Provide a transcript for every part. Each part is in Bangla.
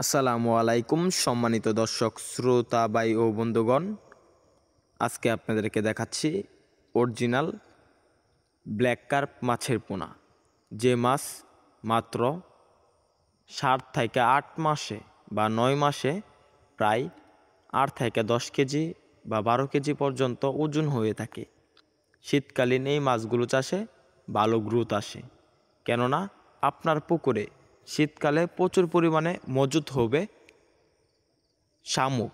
আসসালামু আলাইকুম সম্মানিত দর্শক শ্রোতা ভাই ও বন্ধুগণ। আজকে আপনাদেরকে দেখাচ্ছি অরিজিনাল ব্ল্যাক কার্প মাছের পোনা, যে মাছ মাত্র 7 থেকে 8 মাসে বা 9 মাসে প্রায় 8 থেকে 10 কেজি বা 12 কেজি পর্যন্ত ওজন হয়ে থাকে। শীতকালীন এই মাছগুলো চাষে ভালো গ্রোথ আসে, কেননা আপনার পুকুরে শীতকালে প্রচুর পরিমাণে মজুত হবে শামুক।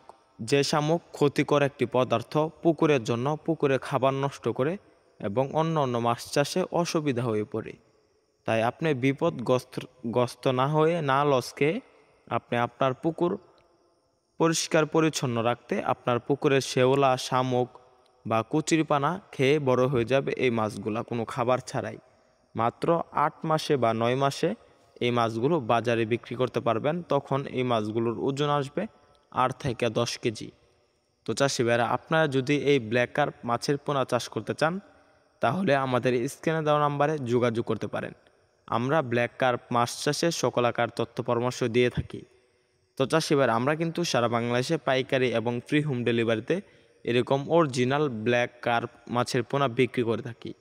যে শামুক ক্ষতিকর একটি পদার্থ, পুকুরের জন্য পুকুরে খাবার নষ্ট করে এবং অন্য মাছ চাষে অসুবিধা হয়ে পড়ে। তাই আপনি বিপদগ্রস্ত না হয়ে না লসকে আপনি আপনার পুকুর পরিষ্কার পরিচ্ছন্ন রাখতে আপনার পুকুরের শেওলা, শামুক বা কচুরিপানা খেয়ে বড় হয়ে যাবে এই মাছগুলা কোনো খাবার ছাড়াই। মাত্র 8 মাসে বা 9 মাসে এই মাছগুলো বাজারে বিক্রি করতে পারবেন। তখন এই মাছগুলোর ওজন আসবে 8 থেকে 10 কেজি। তো চাষি ভাইরা, আপনারা যদি এই ব্ল্যাক কার্প মাছের পোনা চাষ করতে চান তাহলে আমাদের স্ক্রিনে দেওয়া নাম্বারে যোগাযোগ করতে পারেন। আমরা ব্ল্যাক কার্প মাছ চাষে সকলাকার তথ্য পরামর্শ দিয়ে থাকি। তো চাষি ভাইরা, আমরা কিন্তু সারা বাংলাদেশে পাইকারি এবং ফ্রি হোম ডেলিভারিতে এরকম অরিজিনাল ব্ল্যাক কার্প মাছের পোনা বিক্রি করে থাকি।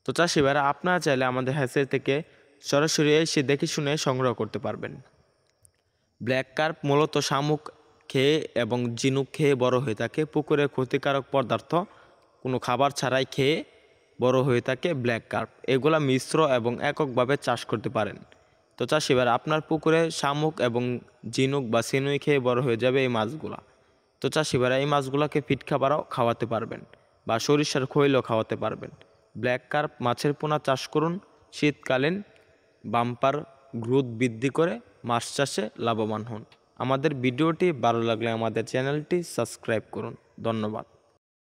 তো চাষি ভাইরা, আপনারা চাইলে আমাদের হ্যাচারি থেকে সরাসরি এসে দেখে শুনে সংগ্রহ করতে পারবেন। ব্ল্যাক কার্প মূলত শামুক খেয়ে এবং ঝিনুক খেয়ে বড় হয়ে থাকে। পুকুরের ক্ষতিকারক পদার্থ কোনো খাবার ছাড়াই খেয়ে বড় হয়ে থাকে ব্ল্যাক কার্প। এগুলা মিশ্র এবং এককভাবে চাষ করতে পারেন। তো চাষি ভাইরা, আপনার পুকুরে শামুক এবং ঝিনুক বা সিনুই খেয়ে বড় হয়ে যাবে এই মাছগুলা। তো চাষি ভাইরা, এই মাছগুলাকে ফিট খাবারও খাওয়াতে পারবেন বা সরিষার খৈলও খাওয়াতে পারবেন। ব্ল্যাক কার্প মাছের পোনা চাষ করুন, শীতকালীন বাম্পার গ্রোথ বৃদ্ধি করে মাছ চাষে লাভবান হন। আমাদের ভিডিওটি ভালো লাগলে আমাদের চ্যানেলটি সাবস্ক্রাইব করুন। ধন্যবাদ।